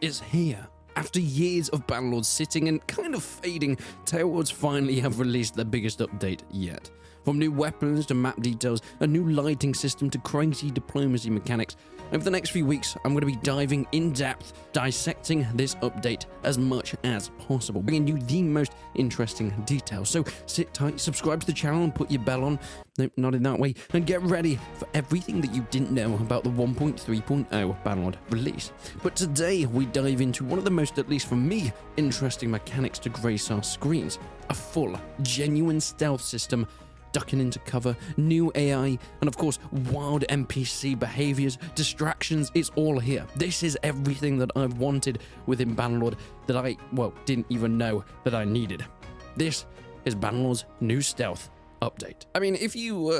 is here. After years of Bannerlord sitting and kind of fading, Tailwords finally have released their biggest update yet. From new weapons to map details, a new lighting system to crazy diplomacy mechanics, over the next few weeks I'm going to be diving in depth, dissecting this update as much as possible, bringing you the most interesting details. So sit tight, subscribe to the channel and put your bell on, nope, not in that way, and get ready for everything that you didn't know about the 1.3.0 Bannerlord release. But today we dive into one of the most, at least for me, interesting mechanics to grace our screens. A full, genuine stealth system, ducking into cover, new AI, and of course wild NPC behaviors, distractions. It's all here. This is everything that I've wanted within Bannerlord that I, didn't even know that I needed. This is Bannerlord's new stealth update. I mean, if you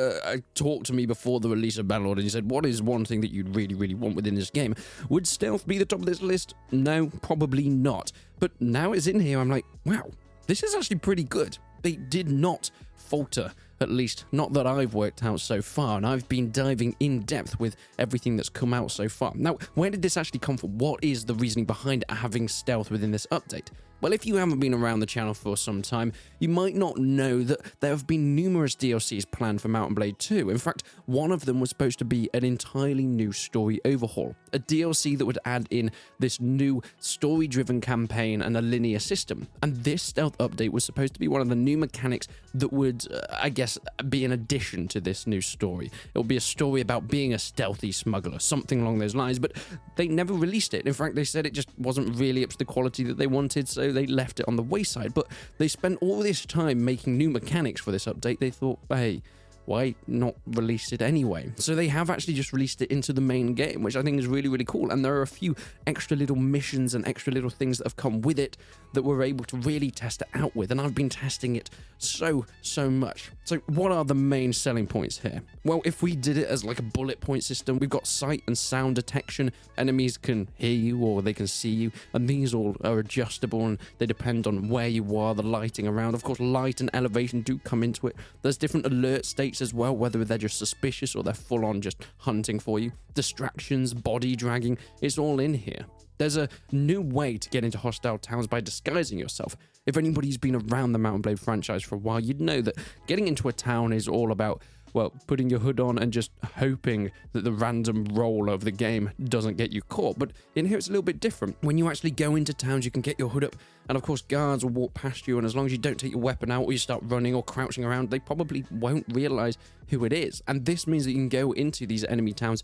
talked to me before the release of Bannerlord and you said, what is one thing that you'd really want within this game? Would stealth be the top of this list? No, probably not. But now it's in here, I'm like, wow, this is actually pretty good. They did not falter, at least not that I've worked out so far, and I've been diving in depth with everything that's come out so far. Now, where did this actually come from? What is the reasoning behind having stealth within this update? Well, if you haven't been around the channel for some time, you might not know that there have been numerous DLCs planned for Mount & Blade 2. In fact, one of them was supposed to be an entirely new story overhaul, a DLC that would add in this new story-driven campaign and a linear system. And this stealth update was supposed to be one of the new mechanics that would, I guess, be an addition to this new story. It will be a story about being a stealthy smuggler, something along those lines, but they never released it. In fact, they said it just wasn't really up to the quality that they wanted, so they left it on the wayside. But they spent all this time making new mechanics for this update. They thought, hey, why not release it anyway? So they have actually just released it into the main game, which I think is really cool. And there are a few extra little missions and extra little things that have come with it that we're able to really test it out with. And I've been testing it so much. So what are the main selling points here? Well, if we did it as like a bullet point system, we've got sight and sound detection. Enemies can hear you or they can see you, and these all are adjustable and they depend on where you are, the lighting around. Of course, light and elevation do come into it. There's different alert states as well, whether they're just suspicious or they're full on just hunting for you. Distractions, body dragging, it's all in here. There's a new way to get into hostile towns by disguising yourself. If anybody's been around the Mount & Blade franchise for a while, you'd know that getting into a town is all about, well, putting your hood on and just hoping that the random roll of the game doesn't get you caught. But in here it's a little bit different. When you actually go into towns, you can get your hood up, and of course guards will walk past you, and as long as you don't take your weapon out or you start running or crouching around, they probably won't realize who it is. And this means that you can go into these enemy towns,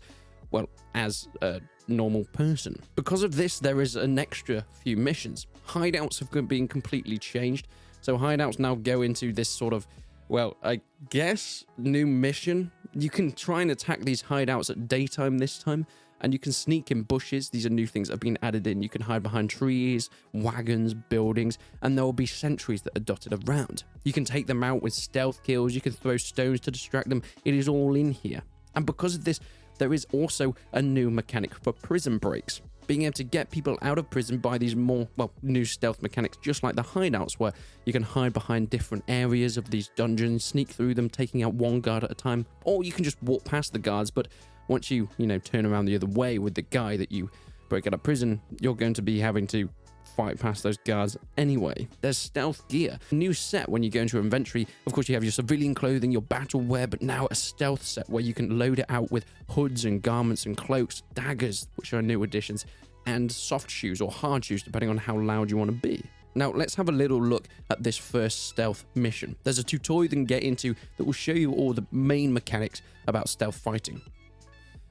well, as a normal person. Because of this, there is an extra few missions. Hideouts have been completely changed. So hideouts now go into this sort of, well, I guess, new mission. You can try and attack these hideouts at daytime this time, and you can sneak in bushes. These are new things that have been added in. You can hide behind trees, wagons, buildings, and there will be sentries that are dotted around. You can take them out with stealth kills. You can throw stones to distract them. It is all in here. And because of this, there is also a new mechanic for prison breaks. Being able to get people out of prison by these more, well, new stealth mechanics, just like the hideouts, where you can hide behind different areas of these dungeons, sneak through them, taking out one guard at a time, or you can just walk past the guards, but once you turn around the other way with the guy that you break out of prison, you're going to be having to fight past those guards anyway. There's stealth gear. New set when you go into your inventory. Of course, you have your civilian clothing, your battle wear, but now a stealth set where you can load it out with hoods and garments and cloaks, daggers, which are new additions, and soft shoes or hard shoes, depending on how loud you want to be. Now, let's have a little look at this first stealth mission. There's a tutorial you can get into that will show you all the main mechanics about stealth fighting.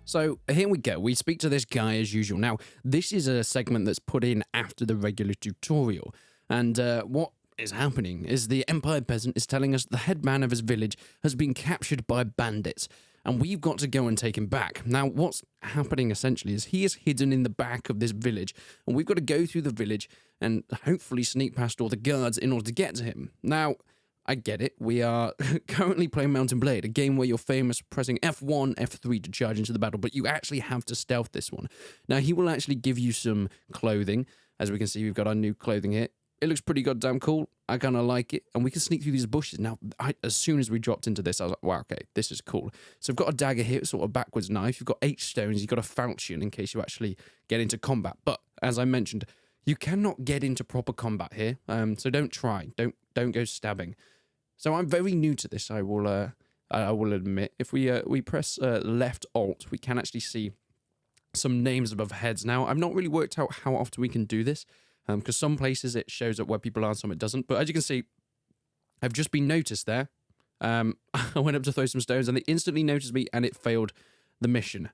So here we go. We speak to this guy as usual. Now, this is a segment that's put in after the regular tutorial. And what is happening is the Empire peasant is telling us the headman of his village has been captured by bandits, and we've got to go and take him back. Now, what's happening essentially is he is hidden in the back of this village, and we've got to go through the village and hopefully sneak past all the guards in order to get to him. Now, I get it. We are currently playing Mount & Blade, a game where you're famous for pressing F1, F3 to charge into the battle, but you actually have to stealth this one. Now, he will actually give you some clothing. As we can see, we've got our new clothing here. It looks pretty goddamn cool. I kind of like it. And we can sneak through these bushes. Now, as soon as we dropped into this, I was like, wow, okay, this is cool. So we've got a dagger here, sort of backwards knife. You've got 8 stones. You've got a falchion in case you actually get into combat. But as I mentioned, you cannot get into proper combat here, so don't try. Don't go stabbing. So I'm very new to this, I will admit. If we press left alt, we can actually see some names above heads. Now, I've not really worked out how often we can do this, because some places it shows up where people are, some it doesn't. But as you can see, I've just been noticed there. I went up to throw some stones, and they instantly noticed me, and it failed the mission.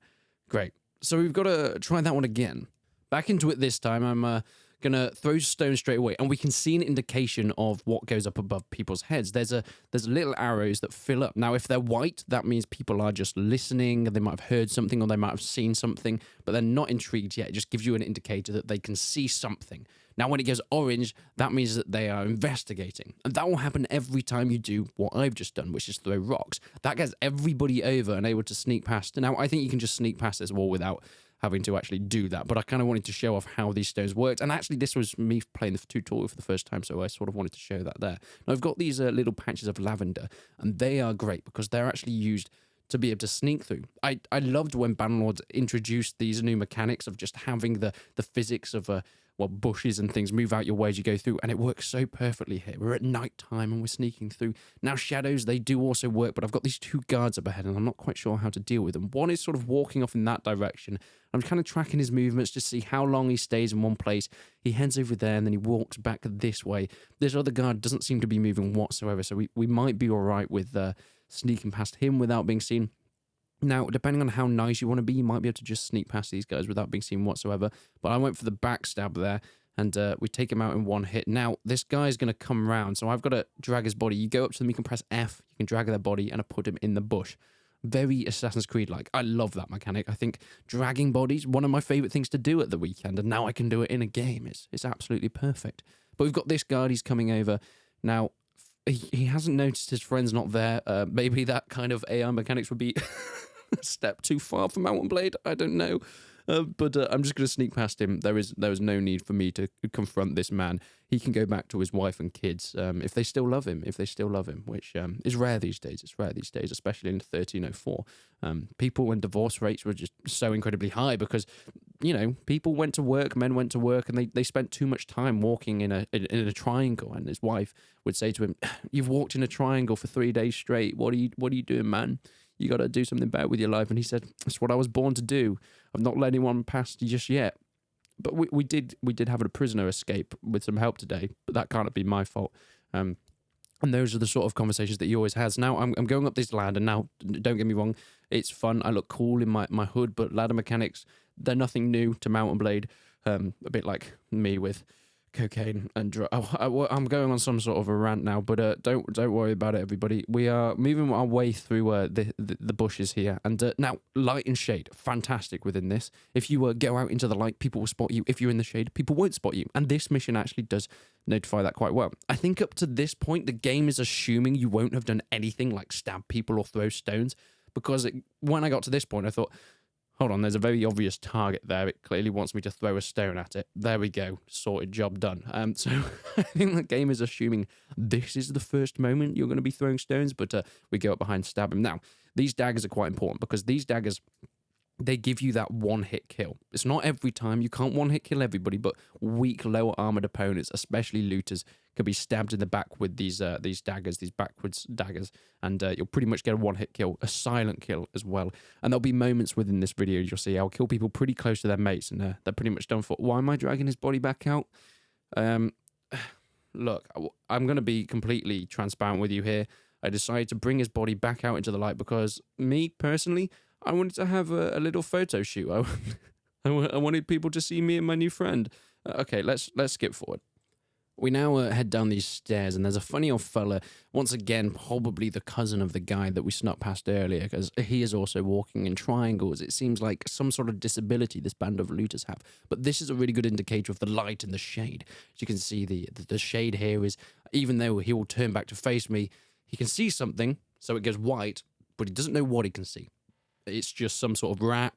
Great. So we've got to try that one again. Back into it this time. I'm going to throw stones straight away, and we can see an indication of what goes up above people's heads. There's little arrows that fill up. Now, if they're white, that means people are just listening, they might have heard something, or they might have seen something, but they're not intrigued yet. It just gives you an indicator that they can see something. Now, when it goes orange, that means that they are investigating. And that will happen every time you do what I've just done, which is throw rocks. That gets everybody over and able to sneak past. Now, I think you can just sneak past this wall without having to actually do that. But I kind of wanted to show off how these stones worked. And actually, this was me playing the tutorial for the first time, so I sort of wanted to show that there. Now, I've got these little patches of lavender, and they are great because they're actually used to be able to sneak through. I loved when Bannerlord introduced these new mechanics of just having the physics of bushes and things move out your way as you go through, and it works so perfectly here. We're at night time and we're sneaking through. Now, shadows, they do also work, but I've got these two guards up ahead and I'm not quite sure how to deal with them. One is sort of walking off in that direction. I'm kind of tracking his movements to see how long he stays in one place. He heads over there and then he walks back this way. This other guard doesn't seem to be moving whatsoever, so we might be all right with sneaking past him without being seen. Now, depending on how nice you want to be, you might be able to just sneak past these guys without being seen whatsoever. But I went for the backstab there, and we take him out in one hit. Now, this guy's going to come round, so I've got to drag his body. You go up to them, you can press F, you can drag their body, and I put him in the bush. Very Assassin's Creed-like. I love that mechanic. I think dragging bodies, one of my favourite things to do at the weekend, and now I can do it in a game. It's absolutely perfect. But we've got this guard, he's coming over. Now, he hasn't noticed his friend's not there. Maybe that kind of AI mechanics would be a step too far for Mount and Blade. I don't know. But I'm just going to sneak past him. There is no need for me to confront this man. He can go back to his wife and kids if they still love him, which is rare these days. It's rare these days, especially in 1304. People and divorce rates were just so incredibly high because, people went to work, men went to work, and they spent too much time walking in a triangle. And his wife would say to him, "You've walked in a triangle for 3 days straight. What are you doing, man? You got to do something better with your life." And he said, "That's what I was born to do. I've not let anyone past just yet." But we did have a prisoner escape with some help today, but that can't be my fault. And those are the sort of conversations that he always has. Now, I'm going up this ladder. Now, don't get me wrong, it's fun. I look cool in my hood, but ladder mechanics, they're nothing new to Mount and Blade. A bit like me with cocaine and I'm going on some sort of a rant now, but don't worry about it, everybody. We are moving our way through the bushes here, and now light and shade, fantastic within this. If you go out into the light, people will spot you. If you're in the shade, people won't spot you, and this mission actually does notify that quite well. I think up to this point, the game is assuming you won't have done anything like stab people or throw stones, because when I got to this point, I thought, hold on, there's a very obvious target there. It clearly wants me to throw a stone at it. There we go. Sorted, job done. So I think the game is assuming this is the first moment you're going to be throwing stones, but we go up behind, stab him. Now, these daggers are quite important because these daggers, they give you that one-hit kill. It's not every time. You can't one-hit kill everybody, but weak, lower-armored opponents, especially looters, can be stabbed in the back with these daggers, these backwards daggers, and you'll pretty much get a one-hit kill, a silent kill as well. And there'll be moments within this video you'll see I'll kill people pretty close to their mates, and they're pretty much done for. Why am I dragging his body back out? Look, I'm going to be completely transparent with you here. I decided to bring his body back out into the light because me, personally, I wanted to have a little photo shoot. I wanted people to see me and my new friend. Okay, let's skip forward. We now head down these stairs, and there's a funny old fella, once again, probably the cousin of the guy that we snuck past earlier, because he is also walking in triangles. It seems like some sort of disability this band of looters have. But this is a really good indicator of the light and the shade. As you can see, the shade here is, even though he will turn back to face me, he can see something, so it goes white, but he doesn't know what he can see. It's just some sort of rat,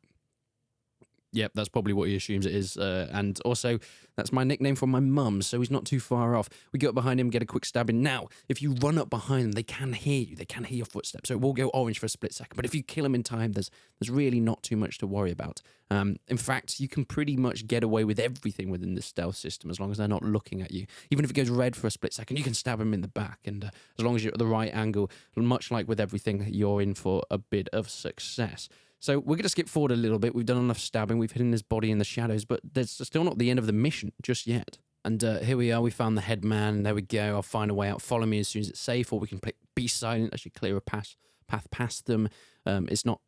Yep, that's probably what he assumes it is. And also, that's my nickname from my mum, so he's not too far off. We go up behind him, get a quick stab in. Now, if you run up behind them, they can hear you. They can hear your footsteps, so it will go orange for a split second. But if you kill them in time, there's really not too much to worry about. In fact, you can pretty much get away with everything within the stealth system as long as they're not looking at you. Even if it goes red for a split second, you can stab them in the back. And as long as you're at the right angle, much like with everything, you're in for a bit of success. So we're going to skip forward a little bit. We've done enough stabbing. We've hidden his body in the shadows, but there's still not the end of the mission just yet. And here we are. We found the head man. There we go. I'll find a way out. Follow me as soon as it's safe, or we can be silent as you clear a path past them. It's not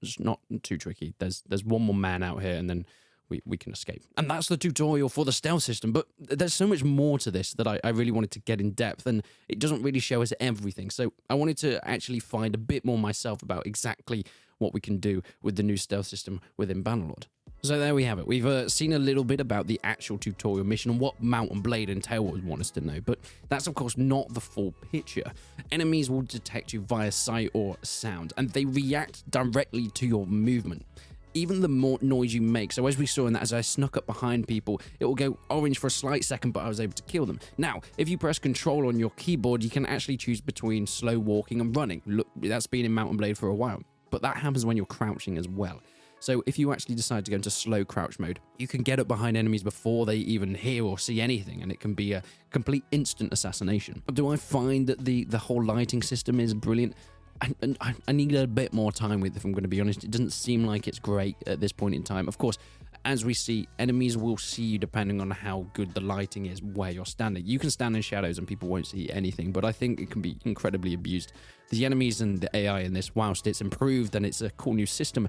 too tricky. There's one more man out here, and then we can escape. And that's the tutorial for the stealth system. But there's so much more to this that I really wanted to get in depth, and it doesn't really show us everything. So I wanted to actually find a bit more myself about exactly what we can do with the new stealth system within Bannerlord. So there we have it. We've seen a little bit about the actual tutorial mission and what Mount and Blade and Tailward want us to know, but that's of course not the full picture. Enemies will detect you via sight or sound, and they react directly to your movement. Even the more noise you make, so as we saw in that, as I snuck up behind people, it will go orange for a slight second, but I was able to kill them. Now, if you press control on your keyboard, you can actually choose between slow walking and running. Look, that's been in Mount and Blade for a while. But that happens when you're crouching as well. So if you actually decide to go into slow crouch mode, you can get up behind enemies before they even hear or see anything, and it can be a complete instant assassination. Do I find that the whole lighting system is brilliant? I need a bit more time with it, if I'm going to be honest. It doesn't seem like it's great at this point in time. Of course, as we see, enemies will see you depending on how good the lighting is where you're standing. You can stand in shadows and people won't see anything, but I think it can be incredibly abused. The enemies and the AI in this, whilst it's improved and it's a cool new system,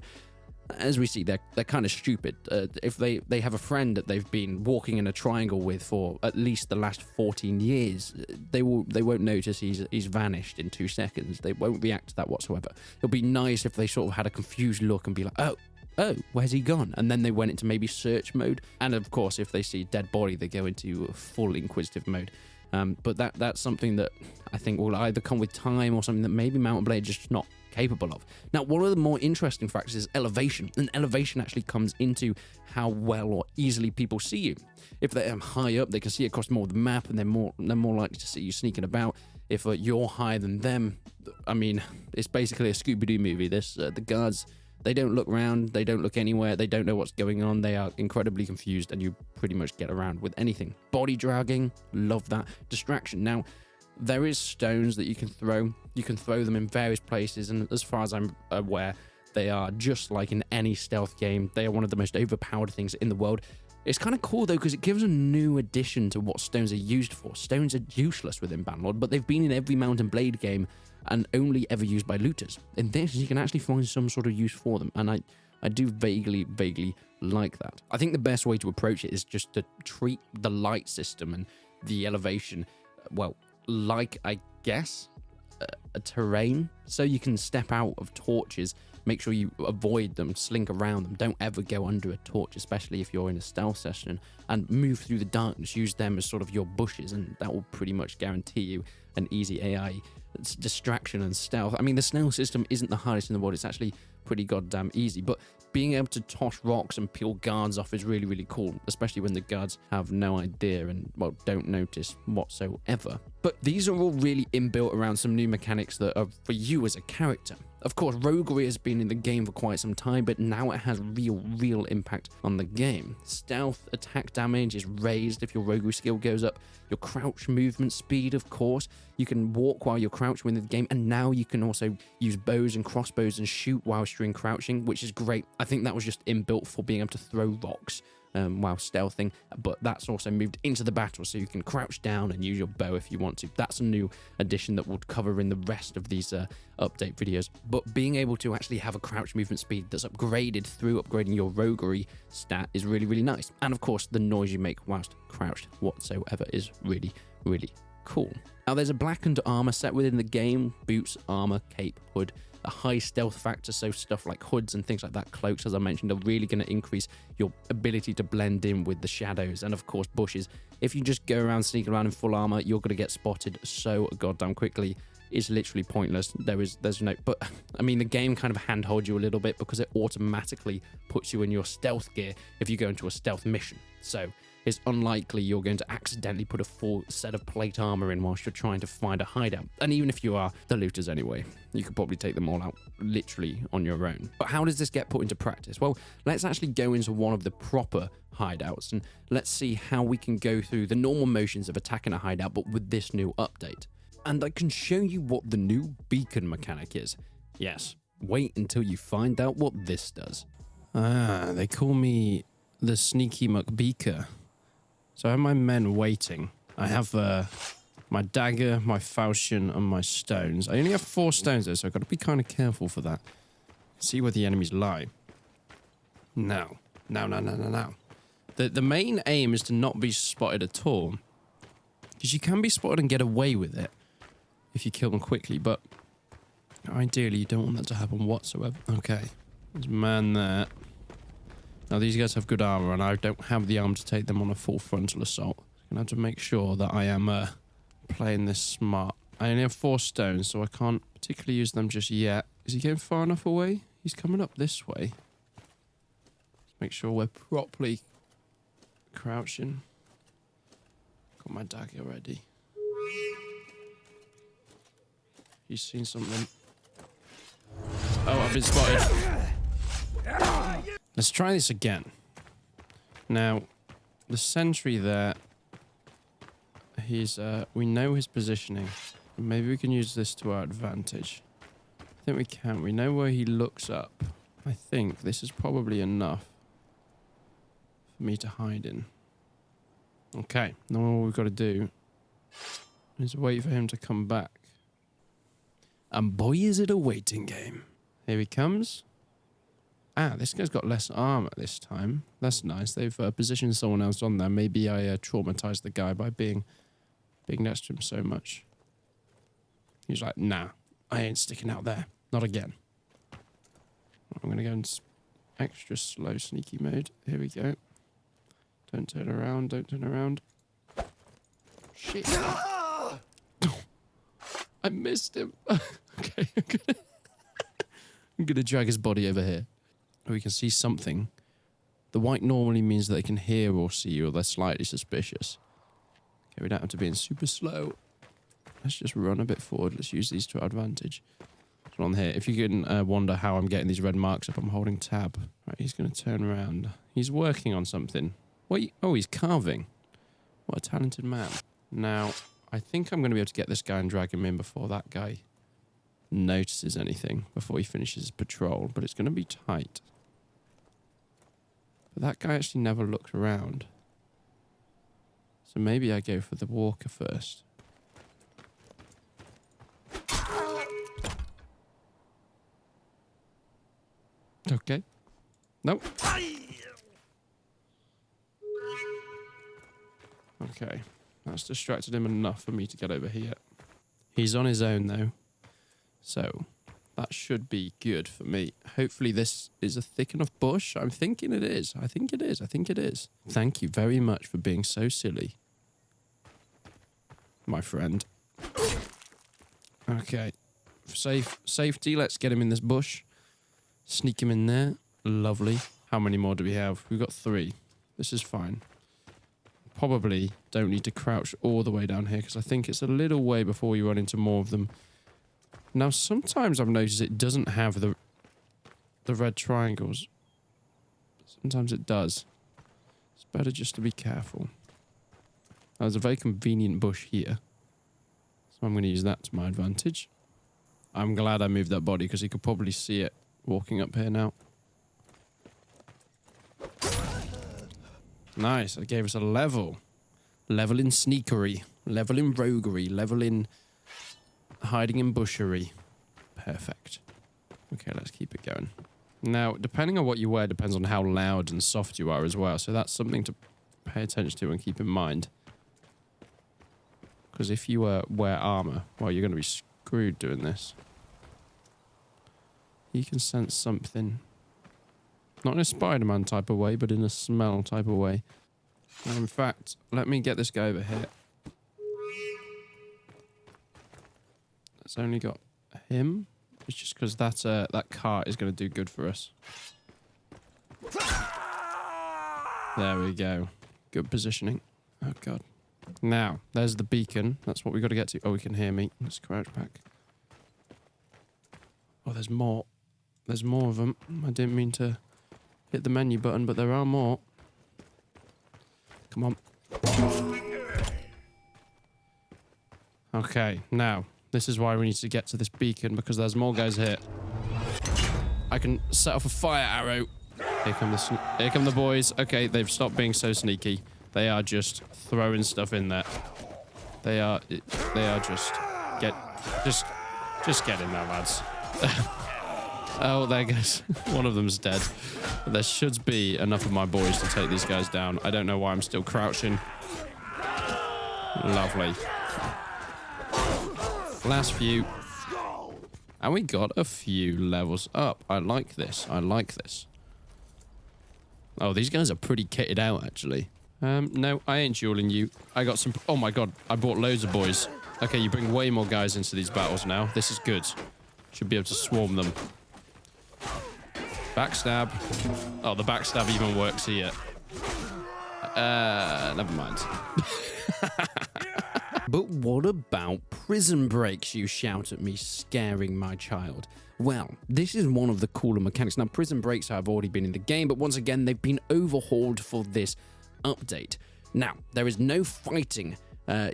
as we see, they're kind of stupid. If they have a friend that they've been walking in a triangle with for at least the last 14 years, they won't notice he's vanished in 2 seconds. They won't react to that whatsoever. It'll be nice if they sort of had a confused look and be like, oh, where's he gone? And then they went into maybe search mode. And of course, if they see a dead body, they go into full inquisitive mode. But that's something that I think will either come with time or something that maybe Mount and Blade just not capable of. Now, one of the more interesting factors is elevation, and elevation actually comes into how well or easily people see you. If they're high up, they can see across more of the map, and they're more likely to see you sneaking about. If you're higher than them, I mean, it's basically a Scooby-Doo movie. The guards, they don't look around, they don't look anywhere, they don't know what's going on, they are incredibly confused, and you pretty much get around with anything. Body dragging, love that. Distraction. Now, there is stones that you can throw. You can throw them in various places, and as far as I'm aware, they are just like in any stealth game. They are one of the most overpowered things in the world. It's kind of cool though, because it gives a new addition to what stones are used for. Stones are useless within Bannerlord, but they've been in every Mount and Blade game and only ever used by looters. In this, you can actually find some sort of use for them, and I do vaguely like that. I think the best way to approach it is just to treat the light system and the elevation, well, like, I guess, a terrain. So you can step out of torches, make sure you avoid them, slink around them, don't ever go under a torch, especially if you're in a stealth session, and move through the darkness. Use them as sort of your bushes, and that will pretty much guarantee you an easy AI distraction and stealth. I mean, the stealth system isn't the hardest in the world. It's actually pretty goddamn easy, but being able to toss rocks and peel guards off is really cool, especially when the guards have no idea and, well, don't notice whatsoever. But these are all really inbuilt around some new mechanics that are for you as a character. Of course, roguery has been in the game for quite some time, but now it has real impact on the game. Stealth attack damage is raised if your roguery skill goes up. Your crouch movement speed, of course. You can walk while you're crouching within the game, and now you can also use bows and crossbows and shoot whilst you're in crouching, which is great. I think that was just inbuilt for being able to throw rocks while stealthing, but that's also moved into the battle, so you can crouch down and use your bow if you want to. That's a new addition that we'll cover in the rest of these update videos. But being able to actually have a crouch movement speed that's upgraded through upgrading your roguery stat is really nice. And of course, the noise you make whilst crouched whatsoever is really cool. Now, there's a blackened armor set within the game: boots, armor, cape, hood. A high stealth factor, so stuff like hoods and things like that, cloaks, as I mentioned, are really going to increase your ability to blend in with the shadows, and of course bushes. If you just go around sneaking around in full armor, you're going to get spotted so goddamn quickly. is literally pointless. There's no, but I mean, the game kind of handholds you a little bit because it automatically puts you in your stealth gear if you go into a stealth mission. So it's unlikely you're going to accidentally put a full set of plate armor in whilst you're trying to find a hideout. And even if you are the looters anyway, you could probably take them all out literally on your own. But how does this get put into practice? Well, let's actually go into one of the proper hideouts and let's see how we can go through the normal motions of attacking a hideout, but with this new update. And I can show you what the new beacon mechanic is. Yes, wait until you find out what this does. They call me the Sneaky McBeaker. So I have my men waiting. I have my dagger, my falchion, and my stones. I only have 4 stones though, so I've got to be kind of careful for that. See where the enemies lie. Now. The main aim is to not be spotted at all. Because you can be spotted and get away with it if you kill them quickly, but ideally you don't want that to happen whatsoever. Okay, there's a man there. Now these guys have good armor and I don't have the armor to take them on a full frontal assault. I'm gonna have to make sure that I am playing this smart. I only have 4 stones, so I can't particularly use them just yet. Is he getting far enough away? He's coming up this way. Let's make sure we're properly crouching. Got my dagger ready. He's seen something. Oh, I've been spotted. Let's try this again. Now, the sentry there, we know his positioning. Maybe we can use this to our advantage. I think we can. We know where he looks up. I think this is probably enough for me to hide in. Okay, now all we've got to do is wait for him to come back. And boy, is it a waiting game. Here he comes. Ah, this guy's got less armor this time. That's nice. They've positioned someone else on there. Maybe I traumatized the guy by being next to him so much. He's like, nah, I ain't sticking out there. Not again. I'm going to go in extra slow sneaky mode. Here we go. Don't turn around. Don't turn around. Shit. I missed him. Okay, I'm gonna drag his body over here. We can see something. The white normally means that they can hear or see you, or they're slightly suspicious. Okay, we don't have to be in super slow. Let's just run a bit forward. Let's use these to our advantage. So on here, if you can wonder how I'm getting these red marks up, I'm holding tab. Right, he's gonna turn around. He's working on something. Wait, oh, he's carving. What a talented man. Now, I think I'm going to be able to get this guy and drag him in before that guy notices anything, before he finishes his patrol, but it's going to be tight. But that guy actually never looked around. So maybe I go for the walker first. Okay. Nope. Okay. That's distracted him enough for me to get over here. He's on his own though. So that should be good for me. Hopefully this is a thick enough bush. I'm thinking it is. I think it is. I think it is. Thank you very much for being so silly, my friend. Okay. Safety, let's get him in this bush. Sneak him in there. Lovely. How many more do we have? We've got 3. This is fine. Probably don't need to crouch all the way down here because I think it's a little way before we run into more of them. Now, sometimes I've noticed it doesn't have the red triangles. Sometimes it does. It's better just to be careful. Now, there's a very convenient bush here. So I'm going to use that to my advantage. I'm glad I moved that body because he could probably see it walking up here now. Nice, it gave us a level. Level in sneakery, level in roguery, level in hiding in bushery. Perfect. Okay, let's keep it going. Now, depending on what you wear depends on how loud and soft you are as well. So that's something to pay attention to and keep in mind. Because if you wear armor, well, you're going to be screwed doing this. You can sense something. Not in a Spider-Man type of way, but in a smell type of way. Now, in fact, let me get this guy over here. It's only got him. It's just because that cart is going to do good for us. There we go. Good positioning. Oh, God. Now, there's the beacon. That's what we got to get to. Oh, we can hear me. Let's crouch back. Oh, there's more. There's more of them. I didn't mean to hit the menu button, but there are more. Come on. Okay, now, this is why we need to get to this beacon, because there's more guys here. I can set off a fire arrow. Here come the boys. Okay, they've stopped being so sneaky. They are just throwing stuff in there. They are just get in there, lads. Oh, there goes. One of them's dead. But there should be enough of my boys to take these guys down. I don't know why I'm still crouching. Lovely. Last few. And we got a few levels up. I like this. I like this. Oh, these guys are pretty kitted out, actually. No, I ain't dueling you. I got some... Oh, my God. I brought loads of boys. Okay, you bring way more guys into these battles now. This is good. Should be able to swarm them. Backstab. Oh, the backstab even works here. Never mind. But what about prison breaks, you shout at me, scaring my child? Well, this is one of the cooler mechanics. Now, prison breaks have already been in the game, but once again, they've been overhauled for this update. Now, there is no fighting.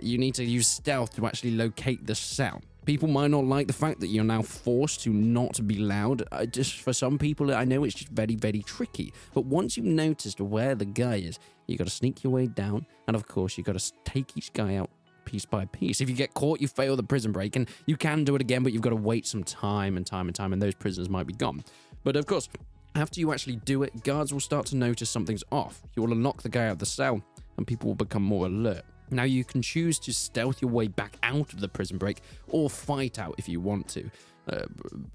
You need to use stealth to actually locate the cell. People might not like the fact that you're now forced to not be loud. Just for some people, I know it's just very, very tricky. But once you've noticed where the guy is, you got to sneak your way down. And of course, you got to take each guy out piece by piece. If you get caught, you fail the prison break. And you can do it again, but you've got to wait some time and time and time. And those prisoners might be gone. But of course, after you actually do it, guards will start to notice something's off. You will unlock the guy out of the cell, and people will become more alert. Now, you can choose to stealth your way back out of the prison break or fight out if you want to.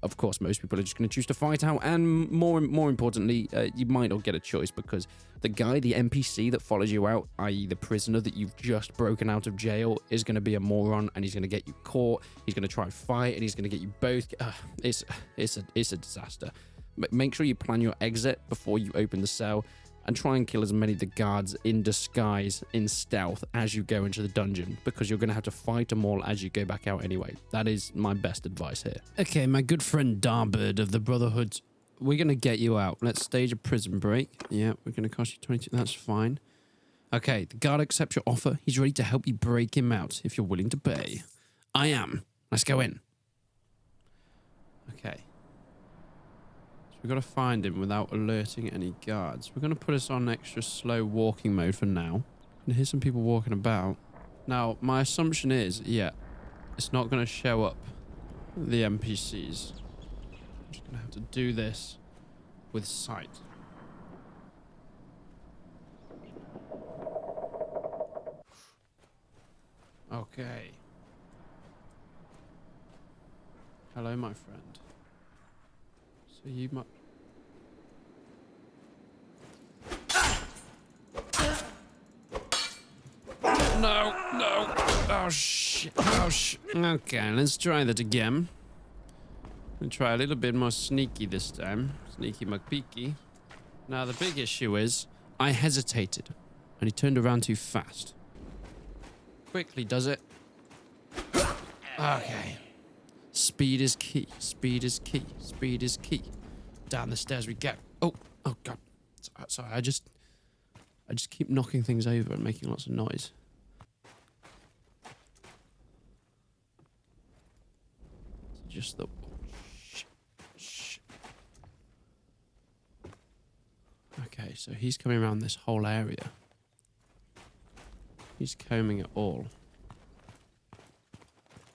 Of course, most people are just going to choose to fight out, and more importantly, you might not get a choice because the guy, the NPC that follows you out, i.e. the prisoner that you've just broken out of jail, is going to be a moron, and he's going to get you caught. He's going to try and fight, and he's going to get you both. It's a disaster. Make sure you plan your exit before you open the cell, and try and kill as many of the guards in disguise, in stealth, as you go into the dungeon, because you're going to have to fight them all as you go back out anyway. That is my best advice here. Okay, my good friend Darbird of the Brotherhood, we're going to get you out. Let's stage a prison break. Yeah, we're going to cost you 22. That's fine. Okay, the guard accepts your offer. He's ready to help you break him out if you're willing to pay. I am. Let's go in. Okay. We've got to find him without alerting any guards. We're going to put us on extra slow walking mode for now. And here's some people walking about. Now, my assumption is, yeah, it's not going to show up the NPCs. I'm just going to have to do this with sight. Okay. Hello, my friend. So you might... No. Oh, shit. Okay, let's try that again. We'll try a little bit more sneaky this time. Sneaky McPeaky. Now, the big issue is I hesitated, and he turned around too fast. Quickly does it. Okay. Speed is key. Speed is key. Speed is key. Down the stairs we go. Oh God. Sorry, I just keep knocking things over and making lots of noise. Just the... Shh. Okay, so he's coming around this whole area. He's combing it all.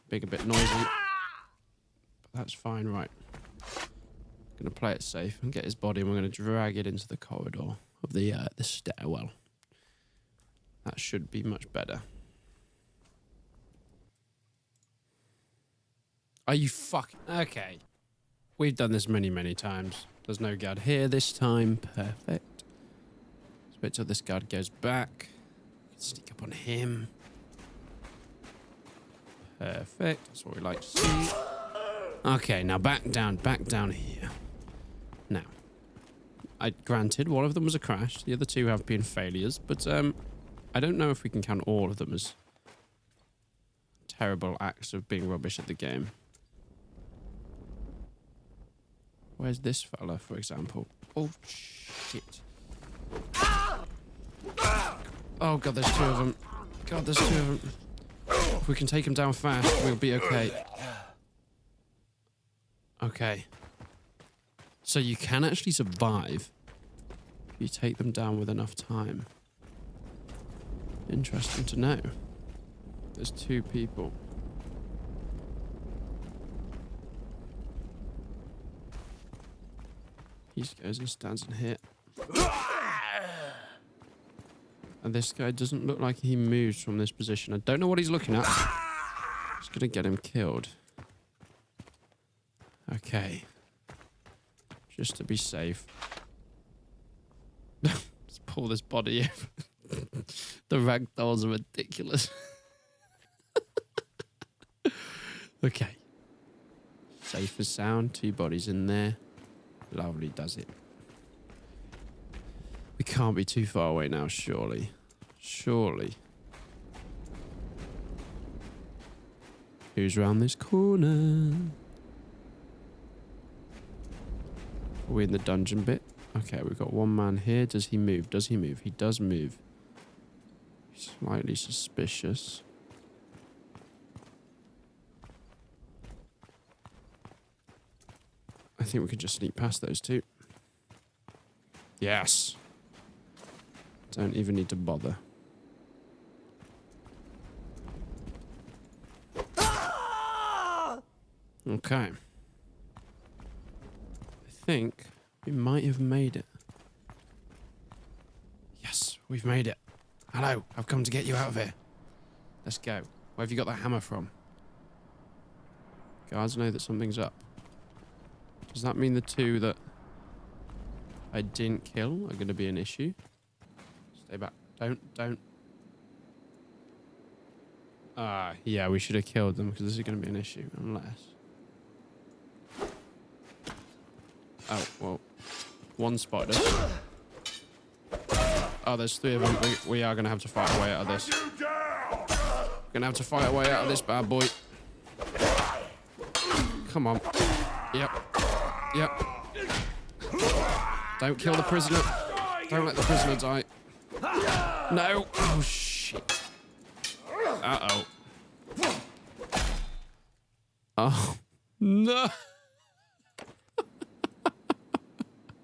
Being a bit noisy. But that's fine, right. Going to play it safe and get his body, and we're going to drag it into the corridor of the stairwell. That should be much better. Are you fucking... Okay. We've done this many, many times. There's no guard here this time. Perfect. Let's wait till this guard goes back. Sneak up on him. Perfect. That's what we like to see. Okay, now back down here. Now, granted, one of them was a crash. The other two have been failures, but I don't know if we can count all of them as terrible acts of being rubbish at the game. Where's this fella, for example? Oh, shit. Oh, God, there's two of them. God, there's two of them. If we can take them down fast, we'll be okay. Okay. So you can actually survive if you take them down with enough time. Interesting to know. There's two people. He goes and stands in here. And this guy doesn't look like he moves from this position. I don't know what he's looking at. Just gonna get him killed. Okay. Just to be safe. Let's pull this body in. The ragdolls are ridiculous. Okay. Safe as sound. Two bodies in there. Lovely, does it. We can't be too far away now, surely. Surely. Who's round this corner? Are we in the dungeon bit? Okay, we've got one man here. Does he move? Does he move? He does move. Slightly suspicious. I think we could just sneak past those two. Yes. Don't even need to bother. Okay. I think we might have made it. Yes, we've made it. Hello, I've come to get you out of here. Let's go. Where have you got that hammer from? Guards know that something's up. Does that mean the two that I didn't kill are going to be an issue? Stay back. Don't. Yeah, we should have killed them because this is going to be an issue. Unless... Oh, well. One spotted us. Oh, there's three of them. We are going to have to fight our way out of this. We're going to have to fight our way out of this bad boy. Come on. Yep. Yep. Don't kill the prisoner. Don't let the prisoner die. No. Oh, shit. Uh-oh. Oh. No.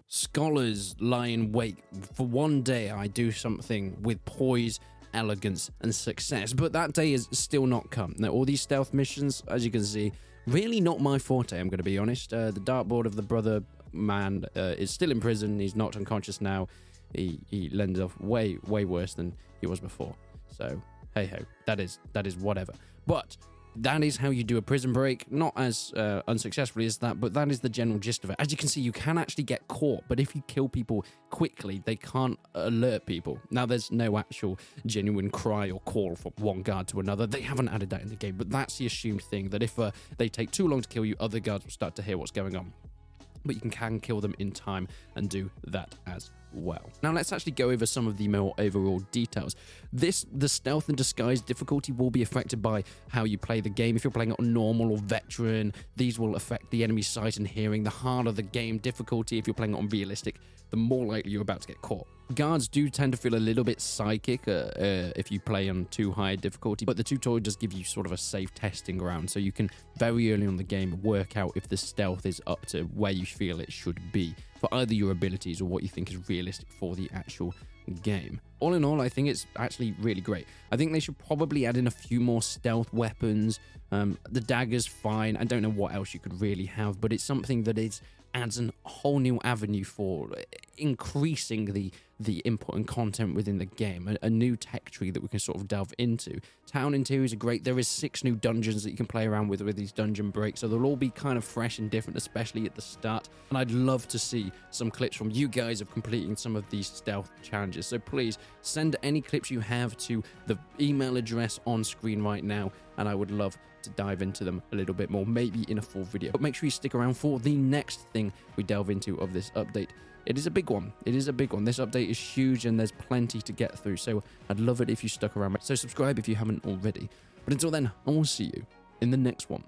Scholars lie in wait for one day I do something with poise, elegance, and success. But that day is still not come. Now, all these stealth missions, as you can see, really not my forte, I'm going to be honest. The dartboard of the brother man is still in prison. He's knocked unconscious now. He lends off way worse than he was before. So, hey-ho, that is whatever. But that is how you do a prison break. Not as unsuccessfully as that, but that is the general gist of it. As you can see, you can actually get caught, but if you kill people quickly, they can't alert people. Now, there's no actual genuine cry or call from one guard to another. They haven't added that in the game, but that's the assumed thing, that if they take too long to kill you, other guards will start to hear what's going on. But you can kill them in time and do that as well. Now let's actually go over some of the more overall details. The stealth and disguise difficulty will be affected by how you play the game. If you're playing it on normal or veteran, these will affect the enemy's sight and hearing. The harder the game difficulty, if you're playing it on realistic, the more likely you're about to get caught. Guards do tend to feel a little bit psychic if you play on too high difficulty, but the tutorial does give you sort of a safe testing ground, so you can very early on the game work out if the stealth is up to where you feel it should be for either your abilities or what you think is realistic for the actual game. All in all, I think it's actually really great. I think they should probably add in a few more stealth weapons. The dagger's fine. I don't know what else you could really have, but it's something that adds a whole new avenue for increasing the input and content within the game, a new tech tree that we can sort of delve into. Town interiors are great. There is 6 new dungeons that you can play around with these dungeon breaks, so they'll all be kind of fresh and different, especially at the start. And I'd love to see some clips from you guys of completing some of these stealth challenges. So please send any clips you have to the email address on screen right now. and I would love to dive into them a little bit more, maybe in a full video. But make sure you stick around for the next thing we delve into of this update. It is a big one. It is a big one. This update is huge and there's plenty to get through, so I'd love it if you stuck around. So subscribe if you haven't already. But until then, I will see you in the next one.